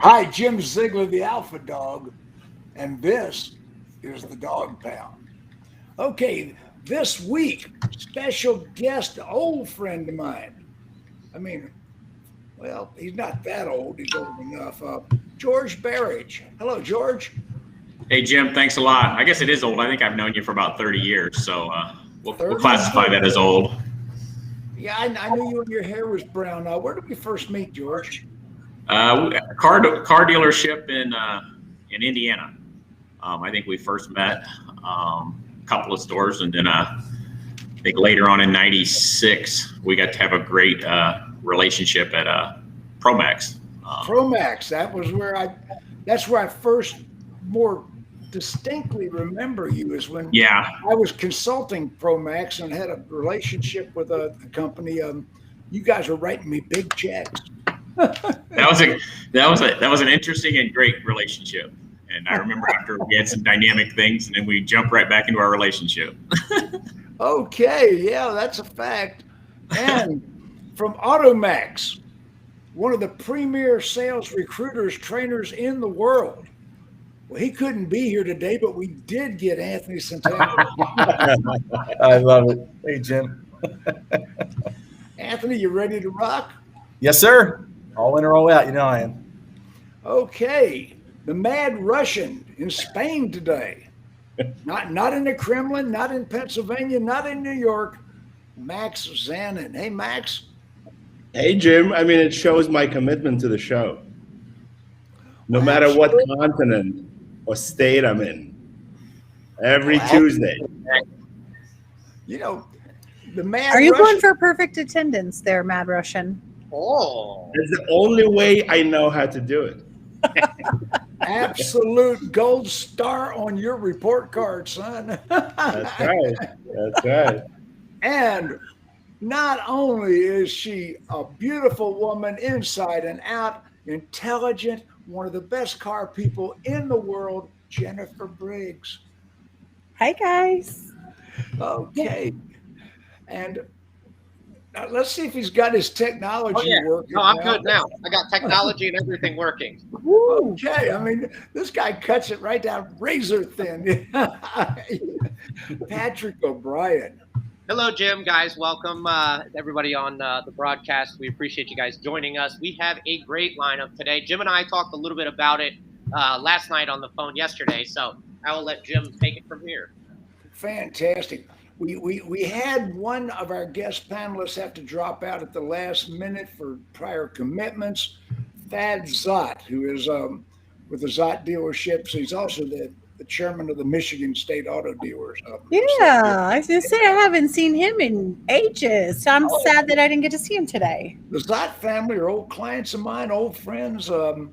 Hi, Jim Ziegler, the Alpha Dog, and this is the Dawg Pound. Okay, this week, special guest, old friend of mine. I mean, well, he's not that old. He's old enough. George Berridge. Hello, George. Hey, Jim, thanks a lot. I guess it is old. I think I've known you for about 30 years, so we'll classify that as old. Yeah, I knew you and your hair was brown. Where did we first meet, George? Car dealership in Indiana. I think we first met a couple of stores, and then I think later on in '96 we got to have a great relationship at ProMax. ProMax. That's where I first more distinctly remember you, is when I was consulting ProMax and had a relationship with a company. You guys were writing me big checks. That was an interesting and great relationship. And I remember after we had some dynamic things, and then we jumped right back into our relationship. Okay, yeah, that's a fact. And from AutoMax, one of the premier sales recruiters, trainers in the world. Well, he couldn't be here today, but we did get Anthony Santangelo. I love it. Hey, Jim. Anthony, you ready to rock? Yes, sir. All in or all out. You know I am. Okay. The Mad Russian in Spain today. Not in the Kremlin, not in Pennsylvania, not in New York. Max Zanan. Hey, Max. Hey, Jim. I mean, it shows my commitment to the show. No matter what continent or state I'm in. Every Tuesday. You know, the Mad Are you Russian, going for perfect attendance there, Mad Russian? Oh. It's the only way I know how to do it. absolute gold star on your report card, son. That's right. That's right. And not only is she a beautiful woman inside and out, intelligent, one of the best car people in the world, Jennifer Briggs. Hi, guys. Okay. And let's see if he's got his technology working. No, I'm good now. I got technology and everything working. Okay. I mean, this guy cuts it right down razor thin. Patrick O'Brien. Hello, Jim, guys. Welcome, everybody on the broadcast. We appreciate you guys joining us. We have a great lineup today. Jim and I talked a little bit about it last night on the phone yesterday, so I will let Jim take it from here. Fantastic. We had one of our guest panelists have to drop out at the last minute for prior commitments. Thad Zott, who is with the Zott dealerships. He's also the chairman of the Michigan State Auto Dealers. I was going to say, I haven't seen him in ages. So I'm sad that I didn't get to see him today. The Zott family are old clients of mine, old friends. Well,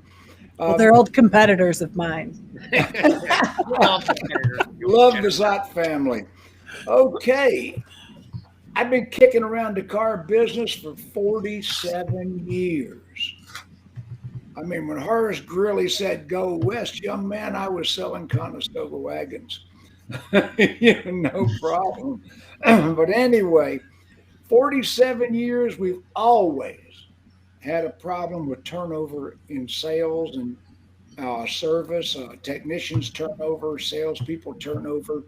they're old competitors of mine. Love the Zott family. Okay. I've been kicking around the car business for 47 years. I mean, when Horace Greeley said, "Go west, young man," I was selling Conestoga wagons. No problem. But anyway, 47 years, we've always had a problem with turnover in sales and service, technicians turnover, salespeople turnover.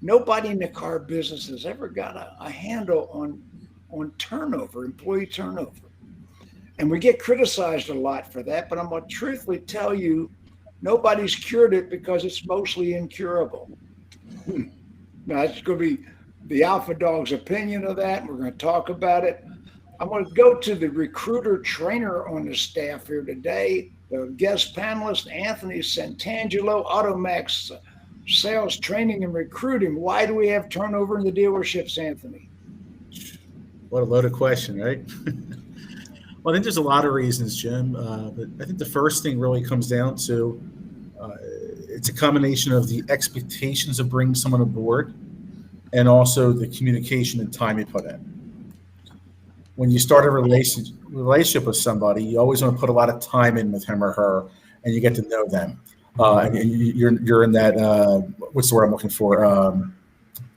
Nobody in the car business has ever got a handle on turnover, employee turnover. And we get criticized a lot for that, but I'm going to truthfully tell you, nobody's cured it because it's mostly incurable. Now, it's going to be the Alpha Dog's opinion of that. We're going to talk about it. I'm going to go to the recruiter trainer on the staff here today, the guest panelist, Anthony Santangelo, AutoMax Sales Training and Recruiting. Why do we have turnover in the dealerships, Anthony? What a loaded question, right? Well, I think there's a lot of reasons, Jim, but I think the first thing really comes down to it's a combination of the expectations of bringing someone aboard and also the communication and time you put in. When you start a relationship with somebody, you always want to put a lot of time in with him or her, and you get to know them. And you're in that, what's the word I'm looking for,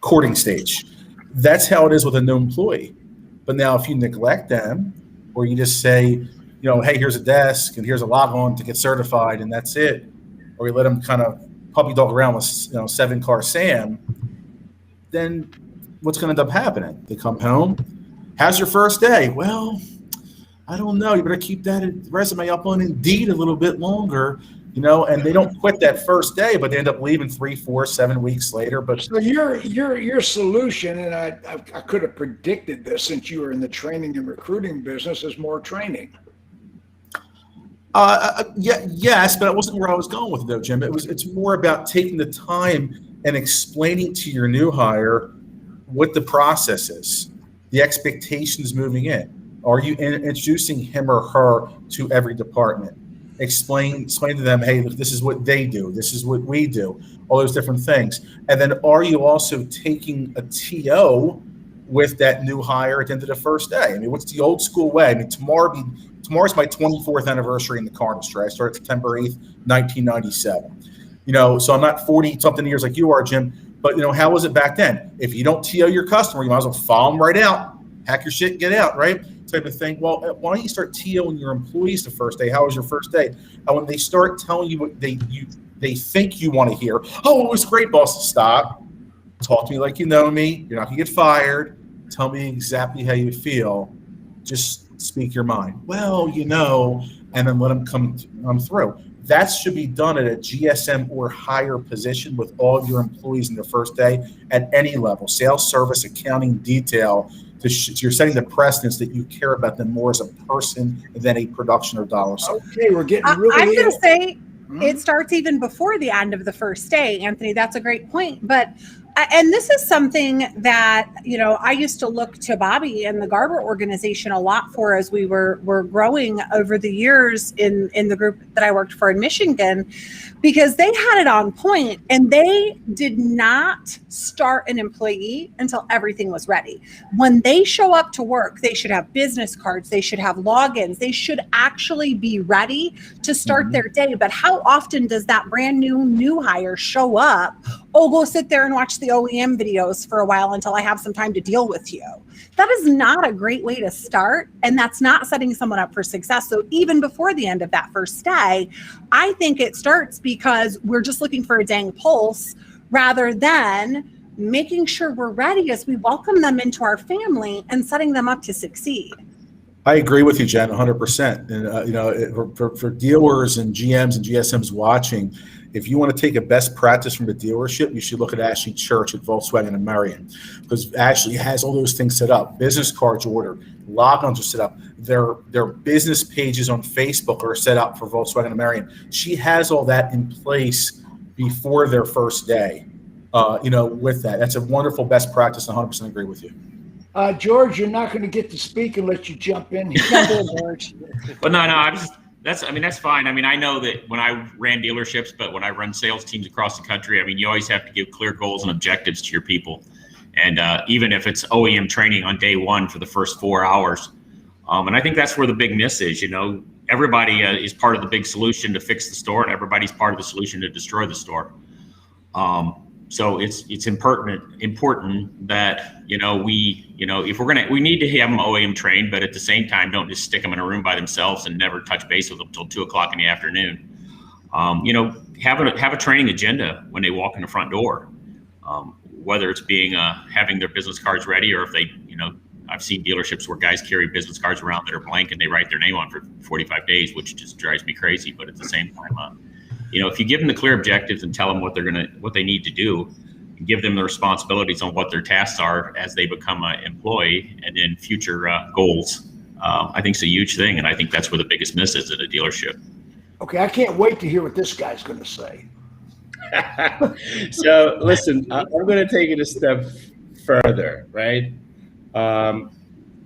courting stage. That's how it is with a new employee. But now if you neglect them, or you just say, hey, here's a desk and here's a log on to get certified and that's it, or we let them kind of puppy dog around with 7-car Sam, then what's going to end up happening? They come home. How's your first day? Well, I don't know. You better keep that resume up on Indeed a little bit longer, and they don't quit that first day, but they end up leaving 3, 4, 7 weeks later. But so your solution, and I could have predicted this since you were in the training and recruiting business, is more training. Yes, but that wasn't where I was going with it, though, Jim. It's more about taking the time and explaining to your new hire what the process is, the expectations moving in. Are you introducing him or her to every department? Explain to them, hey, look, this is what they do. This is what we do. All those different things. And then are you also taking a TO with that new hire at the end of the first day? I mean, what's the old school way? I mean, tomorrow's my 24th anniversary in the car industry. I started September 8th, 1997. So I'm not 40 something years like you are, Jim, but how was it back then? If you don't TO your customer, you might as well follow them right out, hack your shit and get out, right? Type of thing. Well, why don't you start TOing your employees the first day? How was your first day? And when they start telling you what they think you want to hear, oh, it was great, boss. Stop. Talk to me like you know me. You're not gonna get fired. Tell me exactly how you feel. Just speak your mind. Well, and then let them come through. That should be done at a GSM or higher position with all of your employees in the first day at any level, sales, service, accounting, detail. You're setting the precedence that you care about them more as a person than a production or dollar sign. Okay, we're getting really. I'm going to say it starts even before the end of the first day, Anthony. That's a great point. And this is something that, I used to look to Bobby and the Garber organization a lot for as we were growing over the years in the group that I worked for in Michigan, because they had it on point and they did not start an employee until everything was ready. When they show up to work, they should have business cards, they should have logins, they should actually be ready to start their day. But how often does that brand new hire show up? Oh, go sit there and watch the OEM videos for a while until I have some time to deal with you. That is not a great way to start, and that's not setting someone up for success. So even before the end of that first day, I think it starts because we're just looking for a dang pulse rather than making sure we're ready as we welcome them into our family and setting them up to succeed. I agree with you, Jen, 100%. And for dealers and GMs and GSMs watching, if you want to take a best practice from the dealership, you should look at Ashley Church at Volkswagen and Marion, because Ashley has all those things set up. Business cards ordered, logons are set up. Their business pages on Facebook are set up for Volkswagen and Marion. She has all that in place before their first day. With that, that's a wonderful best practice. 100% agree with you. George, you're not going to get to speak unless you jump in here. Well, no, that's fine. I mean, I know that when I ran dealerships, but when I run sales teams across the country, I mean, you always have to give clear goals and objectives to your people. And even if it's OEM training on day one for the first 4 hours. And I think that's where the big miss is, everybody is part of the big solution to fix the store, and everybody's part of the solution to destroy the store. So it's important that, if we need to have them OEM trained, but at the same time, don't just stick them in a room by themselves and never touch base with them till 2:00 in the afternoon. Have a training agenda when they walk in the front door, whether it's having their business cards ready, or if they, I've seen dealerships where guys carry business cards around that are blank and they write their name on for 45 days, which just drives me crazy. But at the same time, if you give them the clear objectives and tell them what they need to do, and give them the responsibilities on what their tasks are as they become an employee, and then future goals, I think it's a huge thing. And I think that's where the biggest miss is at a dealership. Okay, I can't wait to hear what this guy's going to say. So listen, I'm going to take it a step further, right?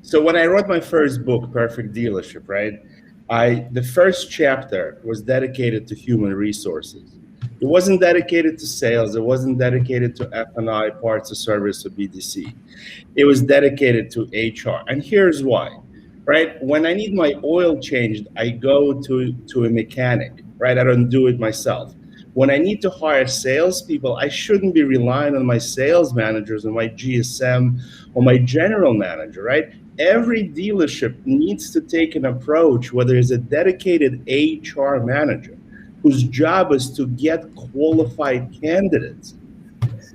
So when I wrote my first book, Perfect Dealership, right? The first chapter was dedicated to human resources. It wasn't dedicated to sales. It wasn't dedicated to F&I, parts of service, or BDC. It was dedicated to HR. And here's why, right? When I need my oil changed, I go to a mechanic, right? I don't do it myself. When I need to hire salespeople, I shouldn't be relying on my sales managers or my GSM or my general manager, right? every dealership needs to take an approach where there's a dedicated HR manager whose job is to get qualified candidates,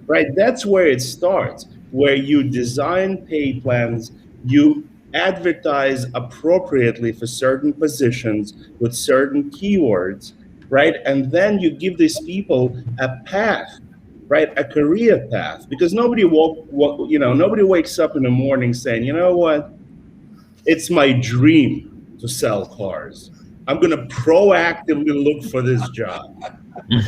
right? That's where it starts, where you design pay plans, you advertise appropriately for certain positions with certain keywords, right? And then you give these people a path, right? A career path, because nobody wakes up in the morning saying, you know what? It's my dream to sell cars. I'm going to proactively look for this job,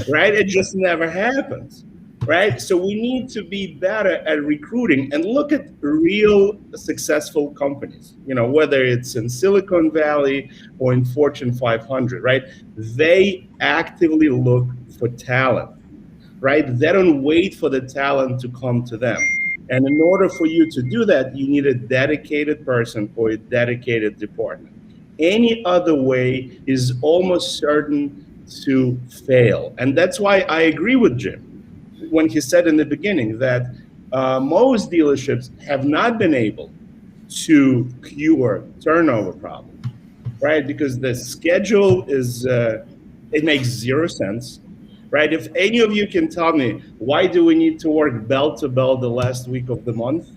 right? It just never happens, right? So we need to be better at recruiting and look at real successful companies, whether it's in Silicon Valley or in Fortune 500, right? They actively look for talent, right? They don't wait for the talent to come to them. And in order for you to do that, you need a dedicated person or a dedicated department. Any other way is almost certain to fail. And that's why I agree with Jim when he said in the beginning that most dealerships have not been able to cure turnover problem, right? Because the schedule is, it makes zero sense. Right? If any of you can tell me, why do we need to work bell to bell the last week of the month?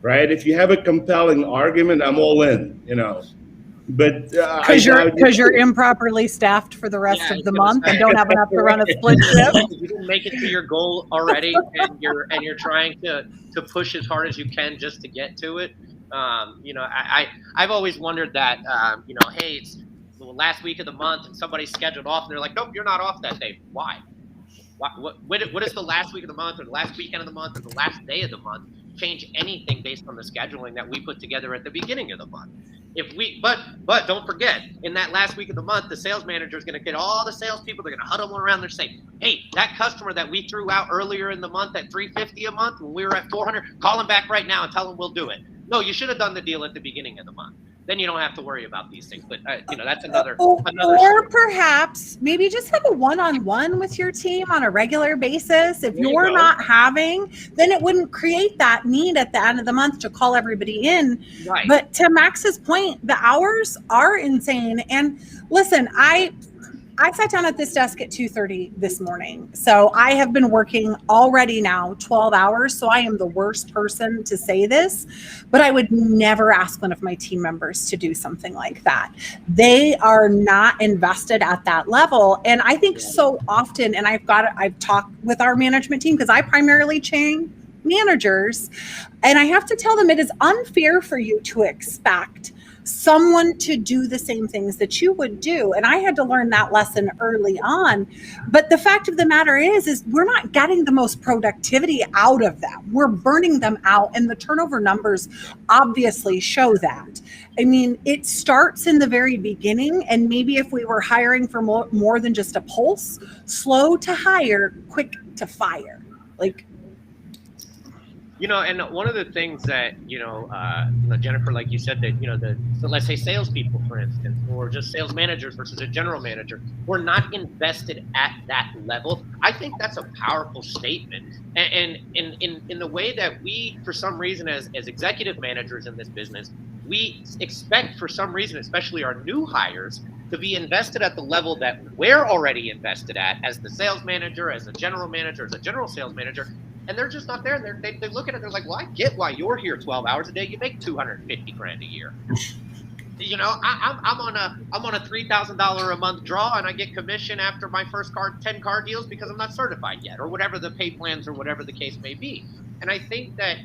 Right? If you have a compelling argument, I'm all in, But because you're improperly staffed for the rest of the month and don't have enough to run a split shift. You didn't make it to your goal already, and you're trying to push as hard as you can just to get to it. I've always wondered that. Hey, it's the last week of the month and somebody's scheduled off and they're like, nope, you're not off that day. Why? What is the last week of the month or the last weekend of the month or the last day of the month change anything based on the scheduling that we put together at the beginning of the month? But don't forget, in that last week of the month, the sales manager is going to get all the salespeople. They're going to huddle around there saying, hey, that customer that we threw out earlier in the month at $350 a month when we were at $400, call him back right now and tell him we'll do it. No, you should have done the deal at the beginning of the month. Then you don't have to worry about these things. But that's another. Or perhaps maybe just have a one-on-one with your team on a regular basis. If you're not having, then it wouldn't create that need at the end of the month to call everybody in. Right. But to Max's point, the hours are insane. And listen, I sat down at this desk at 2:30 this morning. So I have been working already now 12 hours. So I am the worst person to say this, but I would never ask one of my team members to do something like that. They are not invested at that level. And I think so often, and I've talked with our management team because I primarily train managers, and I have to tell them it is unfair for you to expect someone to do the same things that you would do. And I had to learn that lesson early on. But the fact of the matter is we're not getting the most productivity out of them. We're burning them out. And the turnover numbers obviously show that. I mean, it starts in the very beginning. And maybe if we were hiring for more than just a pulse, slow to hire, quick to fire. And one of the things that, Jennifer, like you said, that, let's say salespeople, for instance, or just sales managers versus a general manager, we're not invested at that level. I think that's a powerful statement. And in the way that we, for some reason, as executive managers in this business, we expect for some reason, especially our new hires, to be invested at the level that we're already invested at as the sales manager, as a general manager, as a general sales manager. And they're just not there. They look at it. They're like, well, I get why you're here 12 hours a day. You make $250,000 a year. I'm on a $3,000 a month draw, and I get commission after my first 10 car deals because I'm not certified yet, or whatever the pay plans or whatever the case may be. And I think that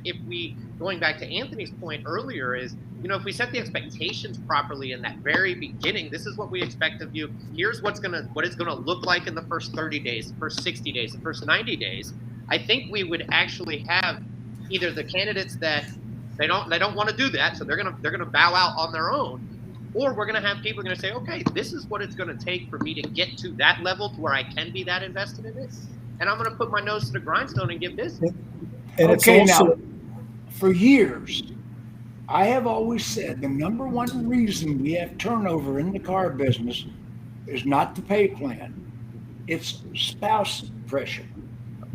going back to Anthony's point earlier is, if we set the expectations properly in that very beginning, this is what we expect of you. Here's what it's gonna look like in the first 30 days, the first 60 days, the first 90 days. I think we would actually have either the candidates that they don't want to do that, so they're gonna bow out on their own, or we're gonna have people gonna say, okay, this is what it's gonna take for me to get to that level to where I can be that invested in it, and I'm gonna put my nose to the grindstone and get business. And okay, now, for years, I have always said the number one reason we have turnover in the car business is not the pay plan; it's spouse pressure.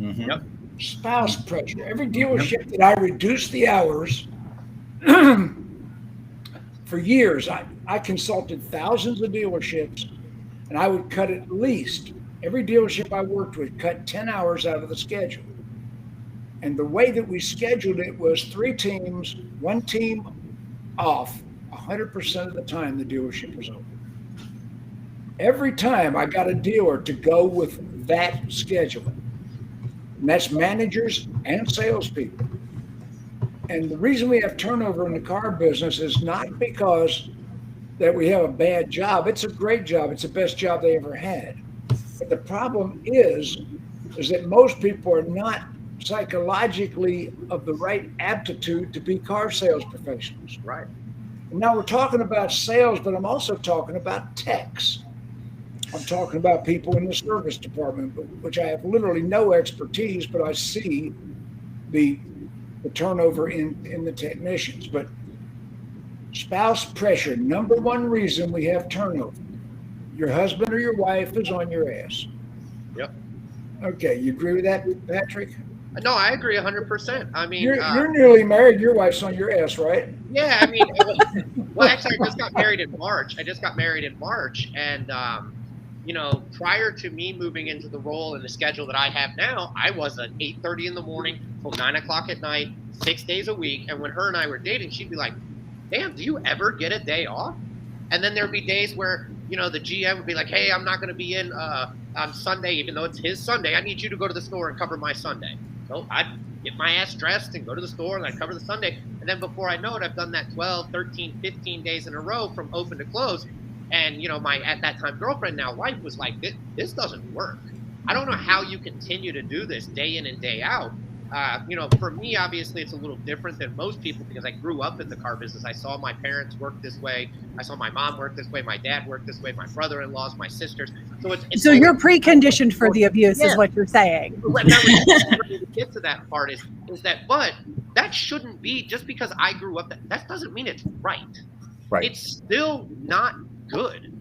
Mm-hmm. Yep. Spouse pressure. Every dealership that I reduce the hours, for years, I consulted thousands of dealerships, and I would cut at least, every dealership I worked with cut 10 hours out of the schedule. And the way that we scheduled it was 3 teams, 1 team off 100% of the time the dealership was open. Every time I got a dealer to go with that schedule. And that's managers and salespeople. And the reason we have turnover in the car business is not because that we have a bad job. It's a great job. It's the best job they ever had. But the problem is that most people are not psychologically of the right aptitude to be car sales professionals. Right. And now we're talking about sales, but I'm also talking about techs. I'm talking about people in the service department, which I have literally no expertise, but I see the turnover in the technicians. But spouse pressure, number one reason we have turnover. Your husband or your wife is on your ass. Yep. Okay, you agree with that, Patrick? No, I agree 100%. I mean, you're newly married. Your wife's on your ass, right? Yeah, I mean, well, actually, I just got married in March. And you know, prior to me moving into the role and the schedule that I have now, I was at 8:30 in the morning till 9 o'clock at night, 6 days a week. And when her and I were dating, she'd be like, "Damn, do you ever get a day off?" And then there'd be days where, you know, the GM would be like, "Hey, I'm not going to be in on Sunday, even though it's his Sunday. I need you to go to the store and cover my Sunday." So I'd get my ass dressed and go to the store and I'd cover the Sunday. And then before I know it, I've done that 12, 13, 15 days in a row from open to close. And, you know, my at that time girlfriend, now wife, was like, this doesn't work. I don't know how you continue to do this day in and day out. You know, for me, obviously, it's a little different than most people because I grew up in the car business. I saw my parents work this way. I saw my mom work this way. My dad worked this way. My brother-in-laws, my sisters. So you're preconditioned for the abuse, is what you're saying. To get to that part is that, but that shouldn't be just because I grew up. That doesn't mean it's right. Right. It's still not good.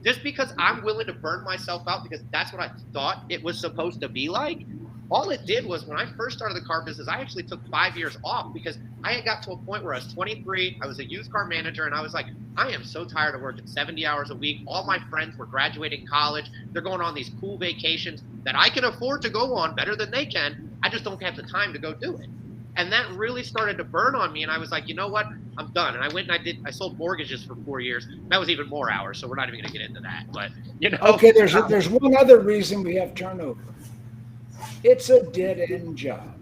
Just because I'm willing to burn myself out because that's what I thought it was supposed to be like. All it did was when I first started the car business, I actually took 5 years off because I had got to a point where I was 23. I was a used car manager, and I was like, I am so tired of working 70 hours a week. All my friends were graduating college. They're going on these cool vacations that I can afford to go on better than they can. I just don't have the time to go do it. And that really started to burn on me. And I was like, you know what? I'm done. And I went and I sold mortgages for 4 years. That was even more hours. So we're not even going to get into that. But, you know. Okay, there's one other reason we have turnover. It's a dead-end job.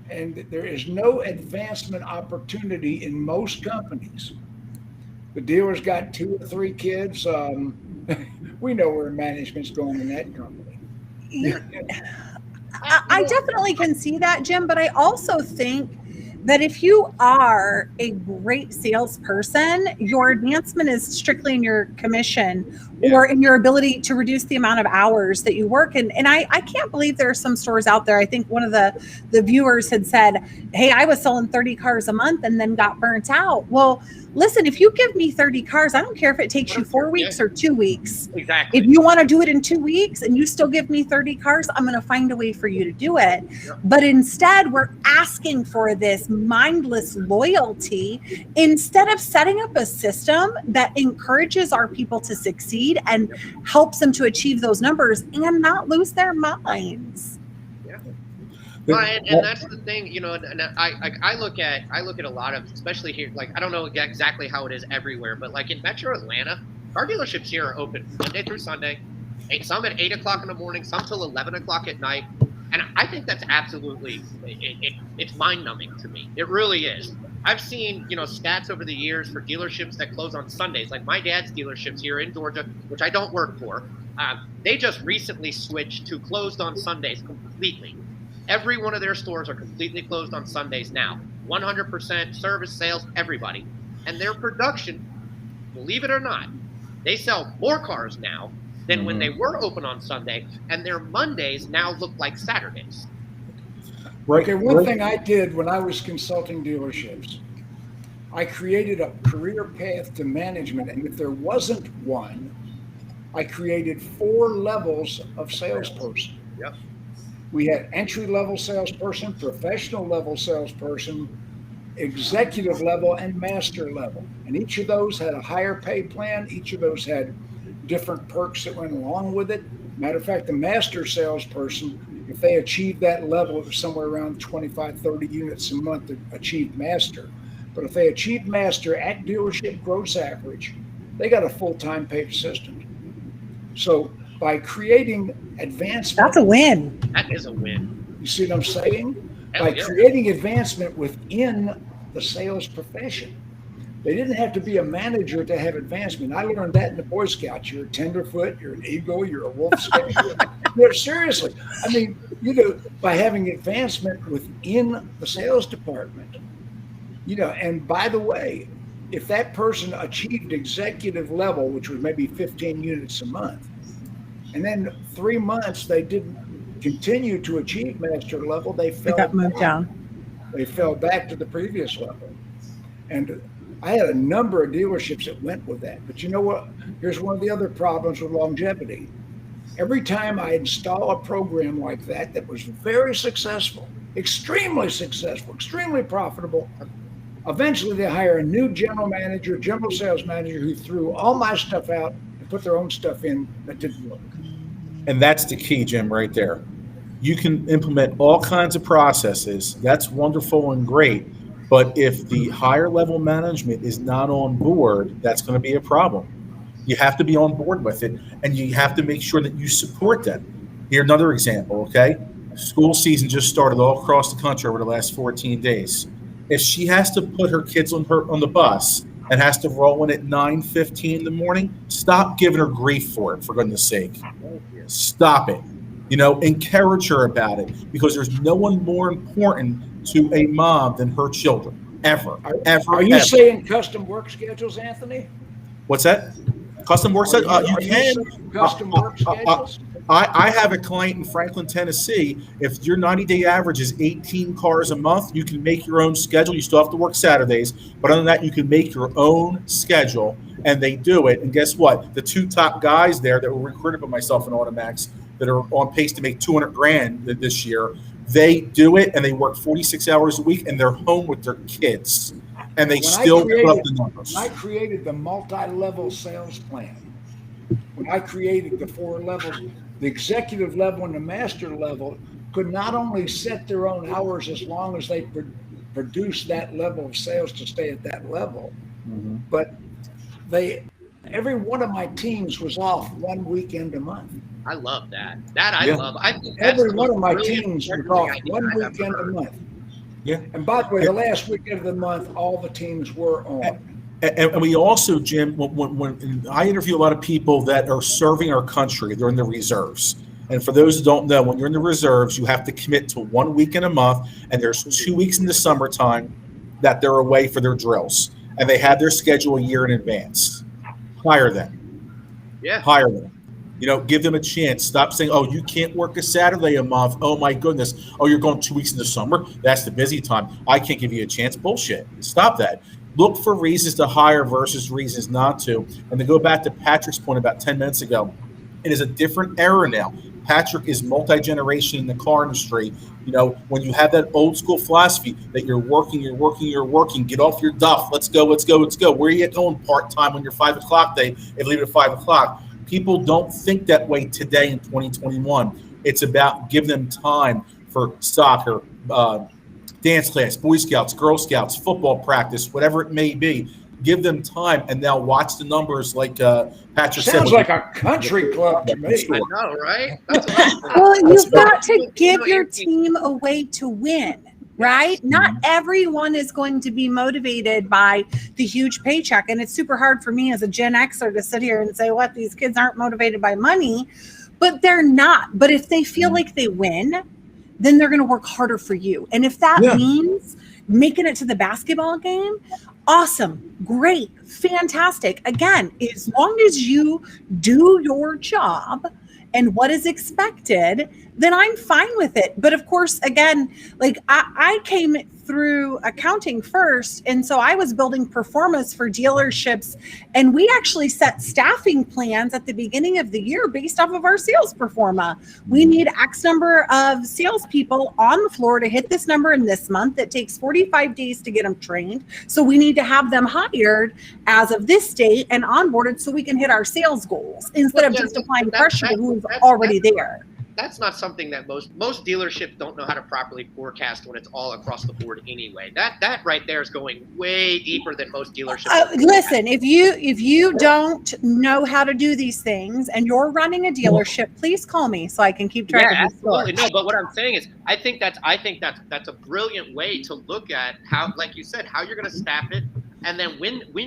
And there is no advancement opportunity in most companies. The dealer's got 2 or 3 kids. We know where management's going in that company. I definitely can see that, Jim, but I also think that if you are a great salesperson, your advancement is strictly in your commission or in your ability to reduce the amount of hours that you work. And I can't believe there are some stores out there. I think one of the viewers had said, hey, I was selling 30 cars a month and then got burnt out. Well, listen, if you give me 30 cars, I don't care if it takes you 4 weeks or 2 weeks. Exactly. If you want to do it in 2 weeks and you still give me 30 cars, I'm going to find a way for you to do it. Yeah. But instead, we're asking for this mindless loyalty instead of setting up a system that encourages our people to succeed and helps them to achieve those numbers and not lose their minds. Well, and that's the thing, you know. And I look at a lot of, especially here. Like I don't know exactly how it is everywhere, but like in Metro Atlanta, car dealerships here are open Monday through Sunday. Some at 8 o'clock in the morning, some till 11 o'clock at night. And I think that's absolutely it's mind numbing to me. It really is. I've seen, you know, stats over the years for dealerships that close on Sundays, like my dad's dealerships here in Georgia, which I don't work for. They just recently switched to closed on Sundays completely. Every one of their stores are completely closed on Sundays now. 100% service, sales, everybody. And their production, believe it or not, they sell more cars now than when they were open on Sunday. And their Mondays now look like Saturdays. Okay, one thing I did when I was consulting dealerships, I created a career path to management. And if there wasn't one, I created 4 levels of salesperson. Yep. We had entry-level salesperson, professional-level salesperson, executive level and master level. And each of those had a higher pay plan. Each of those had different perks that went along with it. Matter of fact, the master salesperson, if they achieved that level, it was somewhere around 25, 30 units a month that achieved master. But if they achieved master at dealership gross average, they got a full-time paid assistant. So by creating advancement. That's a win. That is a win. You see what I'm saying? Hell By yeah. creating advancement within the sales profession. They didn't have to be a manager to have advancement. I learned that in the Boy Scouts. You're a tenderfoot, you're an eagle, you're a wolf scout. No, seriously. I mean, by having advancement within the sales department, and by the way, if that person achieved executive level, which was maybe 15 units a month, and then 3 months they didn't continue to achieve master level, they got moved down. They fell back to the previous level. And I had a number of dealerships that went with that. But you know what? Here's one of the other problems with longevity. Every time I install a program like that was very successful, extremely profitable, eventually they hire a new general manager, general sales manager who threw all my stuff out and put their own stuff in that didn't work. And that's the key, Jim, right there. You can implement all kinds of processes. That's wonderful and great. But if the higher level management is not on board, that's going to be a problem. You have to be on board with it, and you have to make sure that you support them. Here's another example, okay? School season just started all across the country over the last 14 days. If she has to put her kids on the bus and has to roll in at 9:15 in the morning, stop giving her grief for it, for goodness sake. Stop it. Encourage her about it, because there's no one more important to a mom than her children, ever. Are you saying custom work schedules, Anthony? What's that? Custom work schedules? You can. Custom work schedules? I have a client in Franklin, Tennessee. If your 90-day average is 18 cars a month, you can make your own schedule. You still have to work Saturdays, but other than that, you can make your own schedule, and they do it. And guess what? The 2 top guys there that were recruited by myself and AutoMax that are on pace to make $200,000 this year, they do it, and they work 46 hours a week, and they're home with their kids, and they still put up the numbers. When I created the multi-level sales plan, when I created the 4 levels, the executive level and the master level could not only set their own hours as long as they produce that level of sales to stay at that level, but every one of my teams was off 1 weekend a month. I love that. I love. I think every one of my teams was off 1 weekend a month. Yeah. And by the way, the last weekend of the month, all the teams were on. And we also, Jim, when I interview a lot of people that are serving our country, they're in the reserves. And for those who don't know, when you're in the reserves, you have to commit to 1 weekend a month, and there's 2 weeks in the summertime that they're away for their drills, and they have their schedule a year in advance. Hire them. Yeah. Hire them. Give them a chance. Stop saying, oh, you can't work a Saturday a month. Oh, my goodness. Oh, you're going 2 weeks in the summer. That's the busy time. I can't give you a chance. Bullshit. Stop that. Look for reasons to hire versus reasons not to. And to go back to Patrick's point about 10 minutes ago, it is a different era now. Patrick is multi-generation in the car industry. When you have that old school philosophy that you're working, get off your duff. Let's go. Where are you going part-time on your 5 o'clock day if you leave at 5 o'clock? People don't think that way today in 2021. It's about giving them time for soccer, dance class, Boy Scouts, Girl Scouts, football practice, whatever it may be. Give them time, and they'll watch the numbers like Patrick said. Sounds like a country club to me. I know, right? Well, you've got to give your team a way to win, right? Not everyone is going to be motivated by the huge paycheck. And it's super hard for me as a Gen Xer to sit here and say, what, these kids aren't motivated by money, but they're not. But if they feel like they win, then they're going to work harder for you. And if that means making it to the basketball game, awesome, great, fantastic. Again, as long as you do your job and what is expected, then I'm fine with it. But of course, again, like I came through accounting first. And so I was building performance for dealerships. And we actually set staffing plans at the beginning of the year based off of our sales performa. We need X number of salespeople on the floor to hit this number in this month. It takes 45 days to get them trained. So we need to have them hired as of this date and onboarded so we can hit our sales goals instead of just applying pressure to who's already there. That's not something that most dealerships don't know how to properly forecast when it's all across the board anyway. That right there is going way deeper than most dealerships. Listen, if you don't know how to do these things and you're running a dealership, please call me so I can keep track of this. Absolutely. No, but what I'm saying is I think that's a brilliant way to look at how, like you said, how you're going to staff it, and then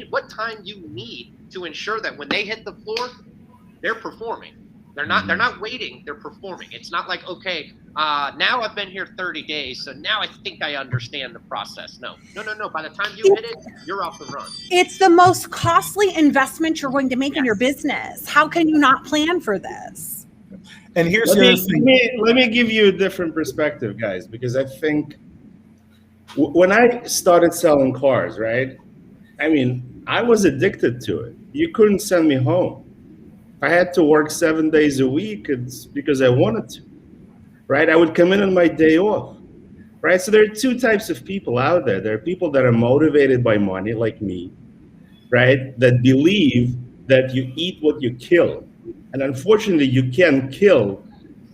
what time you need to ensure that when they hit the floor, they're performing. They're not waiting, they're performing. It's not like, okay, now I've been here 30 days, so now I think I understand the process. No. By the time you hit it, you're off the run. It's the most costly investment you're going to make in your business. How can you not plan for this? And here's the other thing. Let me give you a different perspective, guys, because I think when I started selling cars, right? I mean, I was addicted to it. You couldn't send me home. I had to work 7 days a week. It's because I wanted to, right? I would come in on my day off, right? So there are two types of people out there. There are people that are motivated by money, like me, right? That believe that you eat what you kill. And unfortunately, you can kill,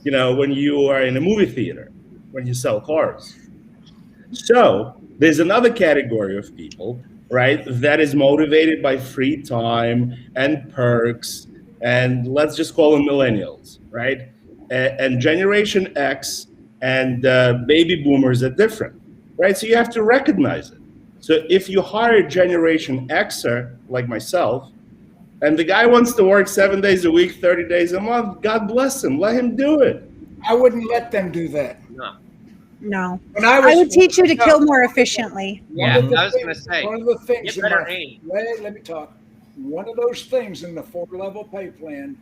when you are in a movie theater, when you sell cars. So there's another category of people, right, that is motivated by free time and perks. And let's just call them millennials, right? And Generation X and baby boomers are different, right? So you have to recognize it. So if you hire a Generation Xer like myself, and the guy wants to work 7 days a week, 30 days a month, God bless him, let him do it. I wouldn't let them do that. No. I would teach you to kill more efficiently. Yeah, I was going to say. One of the things get better aim. Let me talk. One of those things in the 4-level pay plan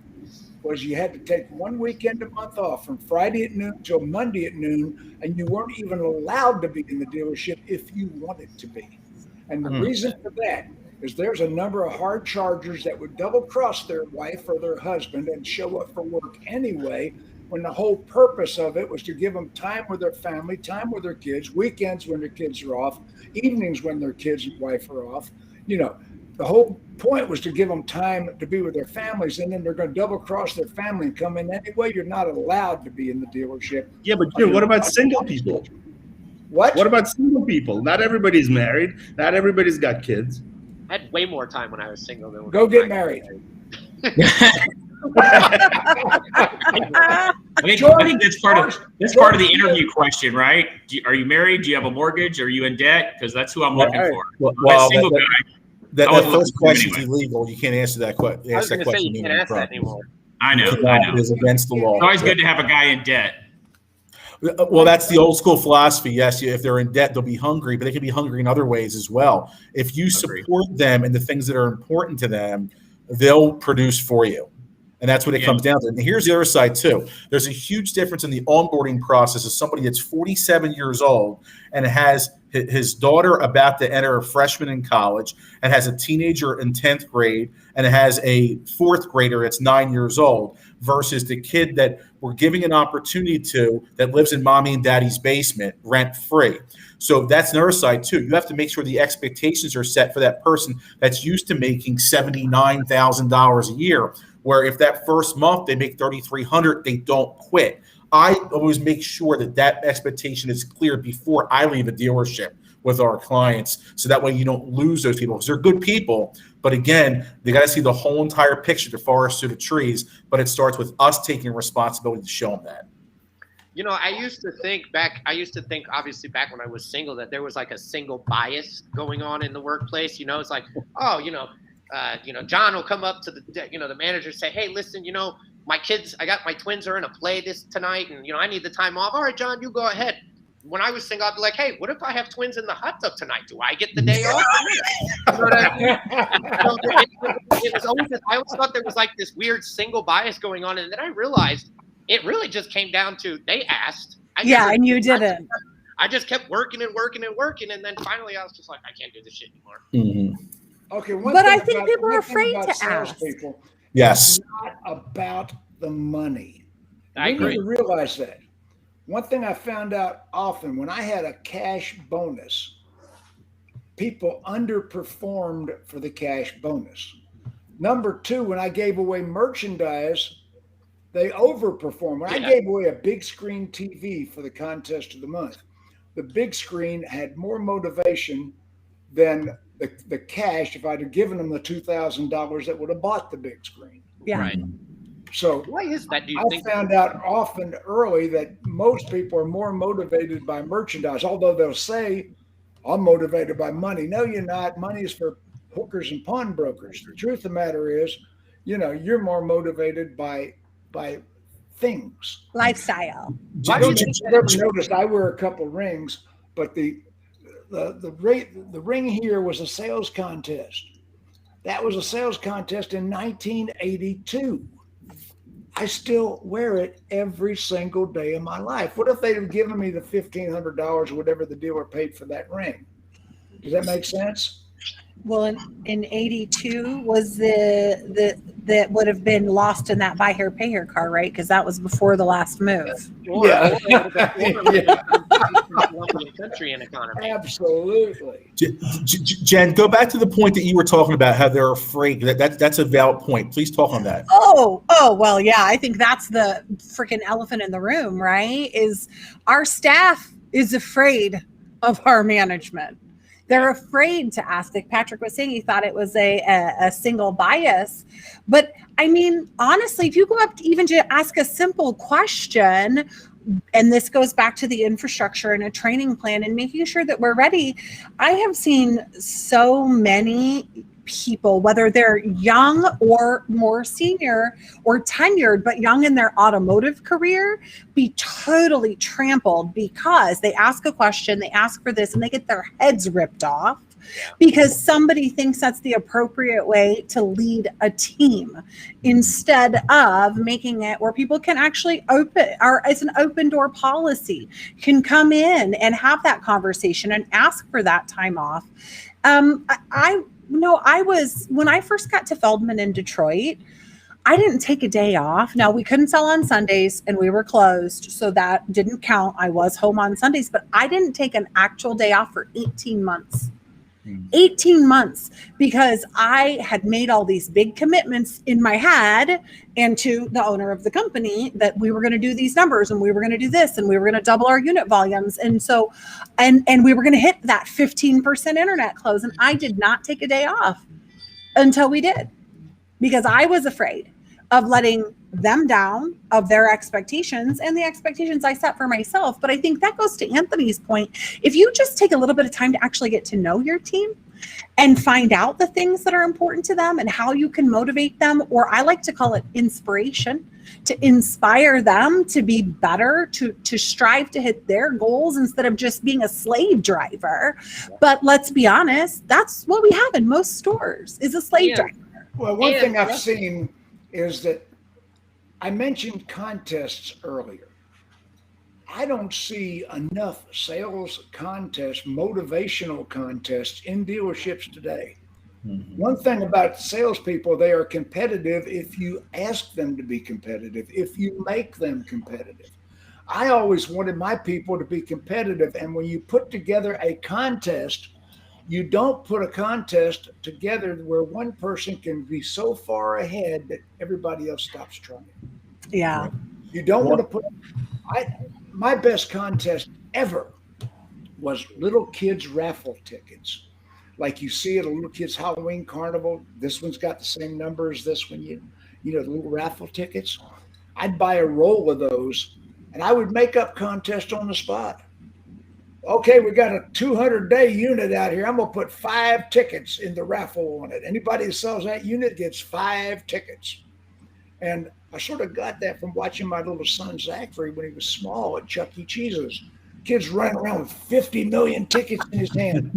was you had to take 1 weekend a month off from Friday at noon till Monday at noon, and you weren't even allowed to be in the dealership if you wanted to be. And the reason for that is there's a number of hard chargers that would double cross their wife or their husband and show up for work anyway, when the whole purpose of it was to give them time with their family, time with their kids, weekends when their kids are off, evenings when their kids and wife are off. The whole point was to give them time to be with their families, and then they're going to double cross their family and come in anyway. You're not allowed to be in the dealership. Yeah, but Jim, what about single people? What about single people? Not everybody's married. Not everybody's got kids. I had way more time when I was single than when Go get married. I think that's part of the interview question, right? Are you married? Do you have a mortgage? Are you in debt? Because that's who I'm looking for. Well, single guy. That first question is illegal. You can't answer that question. I was going to say you can't ask that anymore. I know. It is against the law. It's always good to have a guy in debt. Well, that's the old school philosophy. Yes, if they're in debt, they'll be hungry, but they can be hungry in other ways as well. If you support them in the things that are important to them, they'll produce for you. And that's what it comes down to. And here's the other side too. There's a huge difference in the onboarding process of somebody that's 47 years old and has his daughter about to enter a freshman in college and has a teenager in 10th grade and has a 4th grader that's 9 years old versus the kid that we're giving an opportunity to that lives in mommy and daddy's basement rent free. So that's another side too. You have to make sure the expectations are set for that person that's used to making $79,000 a year, where if that first month they make $3,300, they don't quit. I always make sure that expectation is clear before I leave a dealership with our clients, so that way you don't lose those people, because they're good people. But again, they got to see the whole entire picture, the forest to the trees. But it starts with us taking responsibility to show them that. I used to think obviously back when I was single, that there was like a single bias going on in the workplace. It's like, John will come up to the manager and say, hey, listen, my twins are in a play tonight, and I need the time off. All right, John, you go ahead. When I was single, I'd be like, hey, what if I have twins in the hot tub tonight? Do I get the day off? You know what I mean? It was always, I always thought there was like this weird single bias going on, and then I realized it really just came down to they asked. And you didn't. I just kept working and working and working, and then finally I was just like, I can't do this shit anymore. Mm-hmm. Okay, but I think people are afraid to ask. People, yes, it's not about the money. I You agree. need to realize that. One thing I found out often when I had a cash bonus, people underperformed for the cash bonus. Number two, when I gave away merchandise, they overperformed. When I gave away a big screen TV for the contest of the month, the big screen had more motivation than the cash. If I'd have given them the $2,000 that would have bought the big screen. Yeah. Right. So Why is that? Do you I think? found out often early that most people are more motivated by merchandise, although they'll say, I'm motivated by money. No, you're not. Money is for hookers and pawnbrokers. The truth of the matter is, you're more motivated by things. Lifestyle. I don't know if you've ever noticed I wear a couple rings, but the ring here was a sales contest. That was a sales contest in 1982. I still wear it every single day of my life. What if they'd have given me the $1,500 or whatever the dealer paid for that ring? Does that make sense? Well, in 82 was that would have been lost in that buy here, pay here car, right? Because that was before the last move. Country and economy. Absolutely. Jen, go back to the point that you were talking about how they're afraid. That's a valid point. Please talk on that. Oh, well, yeah. I think that's the freaking elephant in the room, right? Is our staff is afraid of our management. They're afraid to ask. Like Patrick was saying, he thought it was a single bias. But I mean, honestly, if you go up to even to ask a simple question, and this goes back to the infrastructure and a training plan and making sure that we're ready. I have seen so many people, whether they're young or more senior or tenured, but young in their automotive career, be totally trampled because they ask a question, they ask for this, and they get their heads ripped off because somebody thinks that's the appropriate way to lead a team instead of making it where people can actually it's an open door policy, can come in and have that conversation and ask for that time off. When I first got to Feldman in Detroit, I didn't take a day off. Now, we couldn't sell on Sundays and we were closed, so that didn't count. I was home on Sundays, but I didn't take an actual day off for 18 months. 18 months because I had made all these big commitments in my head and to the owner of the company that we were going to do these numbers and we were going to do this and we were going to double our unit volumes. And so, and we were going to hit that 15% internet close. And I did not take a day off until we did because I was afraid of letting them down, of their expectations and the expectations I set for myself. But I think that goes to Anthony's point. If you just take a little bit of time to actually get to know your team and find out the things that are important to them and how you can motivate them, or I like to call it inspiration, to inspire them to be better, to strive to hit their goals instead of just being a slave driver. But let's be honest, that's what we have in most stores is a slave driver. Well, one thing I've seen is that I mentioned contests earlier. I don't see enough sales contests, motivational contests in dealerships today. Mm-hmm. One thing about salespeople, they are competitive if you ask them to be competitive, if you make them competitive. I always wanted my people to be competitive. And when you put together a contest, you don't put a contest together where one person can be so far ahead that everybody else stops trying. Yeah. You don't want to put, my best contest ever was little kids raffle tickets. Like you see at a little kid's Halloween carnival, this one's got the same number as this one, you know, the little raffle tickets. I'd buy a roll of those and I would make up contests on the spot. Okay, we got a 200-day unit out here. I'm going to put 5 tickets in the raffle on it. Anybody who sells that unit gets 5 tickets. And I sort of got that from watching my little son, Zachary, when he was small at Chuck E. Cheese's. Kid's running around with 50 million tickets in his hand.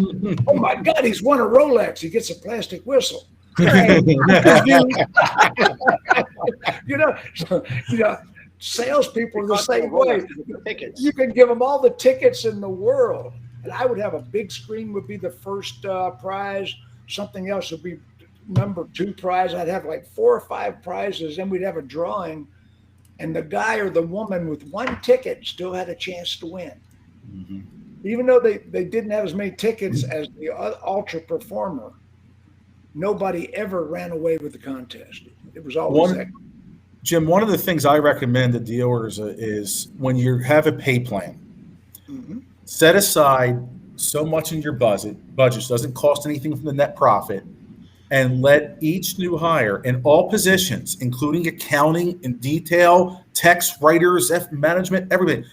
Oh, my God, he's won a Rolex. He gets a plastic whistle. Right. salespeople are the same way. Tickets. You can give them all the tickets in the world. And I would have a big screen would be the first prize. Something else would be number 2 prize. I'd have like 4 or 5 prizes. Then we'd have a drawing. And the guy or the woman with 1 ticket still had a chance to win. Mm-hmm. Even though they didn't have as many tickets as the ultra performer, nobody ever ran away with the contest. It was always that. Jim, one of the things I recommend to dealers is when you have a pay plan, mm-hmm. set aside so much in your budget doesn't cost anything from the net profit, and let each new hire in all positions, including accounting and detail, text writers, management, everything,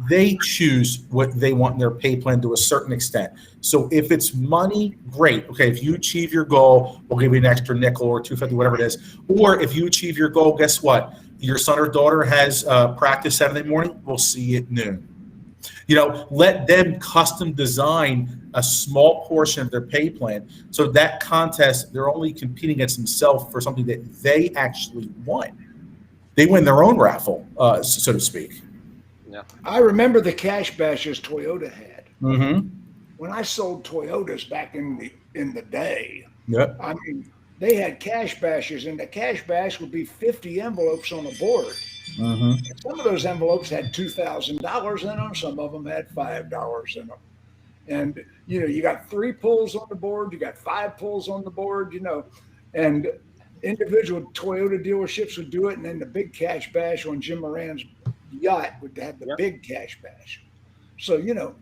they choose what they want in their pay plan to a certain extent. So if it's money, great. Okay, if you achieve your goal, we'll give you an extra nickel or $2.50, whatever it is. Or if you achieve your goal, guess what? Your son or daughter has practice Saturday morning, we'll see you at noon. Let them custom design a small portion of their pay plan. So that contest, they're only competing against themselves for something that they actually won. They win their own raffle, so to speak. Yeah. I remember the cash bashes Toyota had. Mm-hmm. When I sold Toyotas back in the day, yep. I mean, they had cash bashes, and the cash bash would be 50 envelopes on a board. Mm-hmm. Some of those envelopes had $2,000 in them. Some of them had $5 in them. And, you got 3 pulls on the board. You got 5 pulls on the board, and individual Toyota dealerships would do it. And then the big cash bash on Jim Moran's yacht would have the big cash bash. So,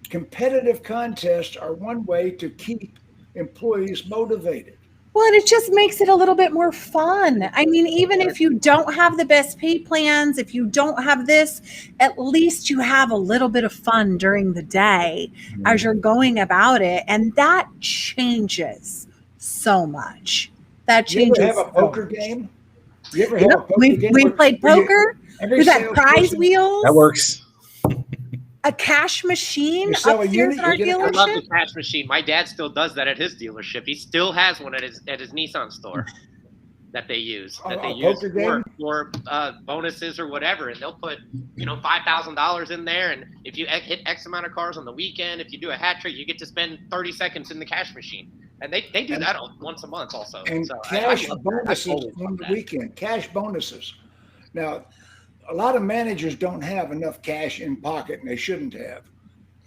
competitive contests are one way to keep employees motivated. Well, and it just makes it a little bit more fun. I mean, even if you don't have the best pay plans, if you don't have this, at least you have a little bit of fun during the day as you're going about it. And that changes so much. That changes. You ever have a poker game? You ever have a poker game? We played poker. We've had prize wheels. That works. A cash machine sell a upstairs unit, in our you get a- I love dealership. the cash machine. My dad still does that at his dealership. He still has one at his Nissan store that they use. Oh, That they a use poker game? for bonuses or whatever. And they'll put, $5,000 in there. And if you hit X amount of cars on the weekend, if you do a hat trick, you get to spend 30 seconds in the cash machine. And they do that once a month also. And so cash I love bonuses that. I totally on love the that. weekend. Cash bonuses. Now, a lot of managers don't have enough cash in pocket, and they shouldn't have.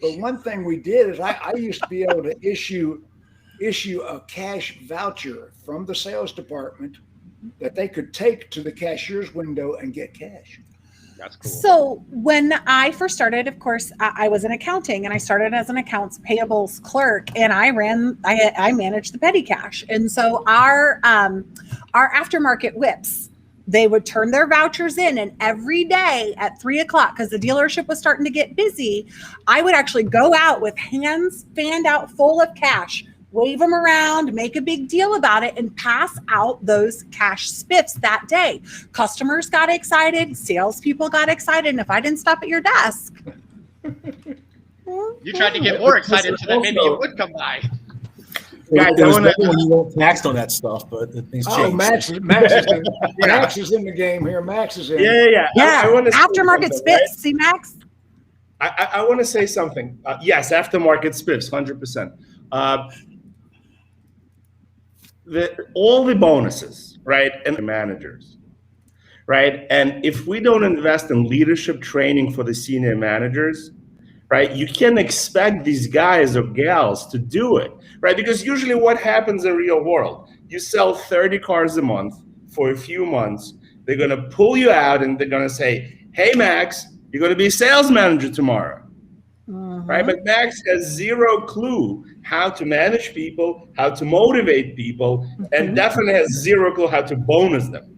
But one thing we did is I used to be able to issue a cash voucher from the sales department that they could take to the cashier's window and get cash. That's cool. So when I first started, of course, I was in accounting, and I started as an accounts payables clerk, and I managed the petty cash. And so our aftermarket whips, they would turn their vouchers in, and every day at 3:00, because the dealership was starting to get busy, I would actually go out with hands fanned out full of cash, wave them around, make a big deal about it, and pass out those cash spiffs that day. Customers got excited, salespeople got excited, and if I didn't stop at your desk, You tried to get more excited so that maybe you would come by. Guys, There was I wanna- better when you weren't taxed on that stuff, but things Oh, changed. Max is in the game here. Max is in. Yeah. I wanna say aftermarket something, right? spiffs. See, Max? I want to say something. Yes, aftermarket spiffs, 100%. All the bonuses, right, and the managers, right? And if we don't invest in leadership training for the senior managers, right, you can't expect these guys or gals to do it, right? Because usually what happens in real world, you sell 30 cars a month for a few months. They're going to pull you out and they're going to say, hey, Max, you're going to be a sales manager tomorrow. Right, but Max has zero clue how to manage people, how to motivate people, and definitely has zero clue how to bonus them.